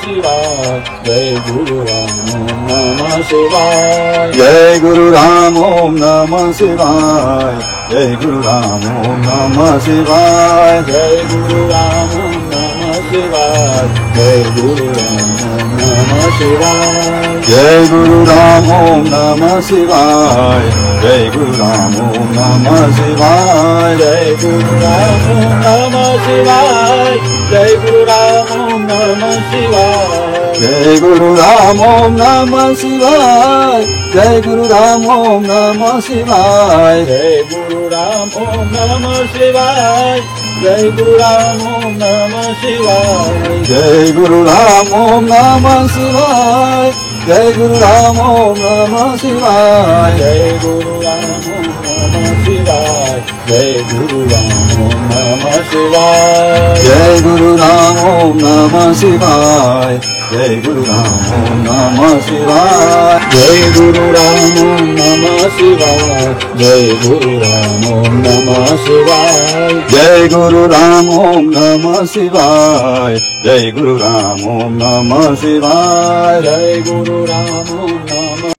शिवाय जय गुरु राम नमः शिवाय जय गुरु राम ओम नमः शिवाय जय गुरु राम ओम नमः शिवाय जय गुरु राम नमः शिवाय जय गुरु राम नमः शिवाय जय गुरु राम ओम नमः शिवाय जय गुरु राम ओम नमः शिवाय जय गुरु राम नमः शिवाय जय गुरु राम नमः शिवाय जय गुरु राम ओम नमः शिवाय जय गुरु राम ओम नमः शिवाय जय गुरु राम नमः शिवाय जय गुरु राम नमः शिवाय जय गुरु राम ओम नमः शिवाय जय गुरु राम ओम नमः शिवाय जय गुरु राम नमः शिवाय जय गुरु राम नमः शिवाय जय गुरु राम ओम नमः शिवाय जय गुरु राम ओम नमः शिवाय जय गुरु राम नमः शिवाय जय गुरु राम नमः शिवाय जय गुरु राम ओम नमः शिवाय जय गुरु राम ओम नमः शिवाय जय गुरु राम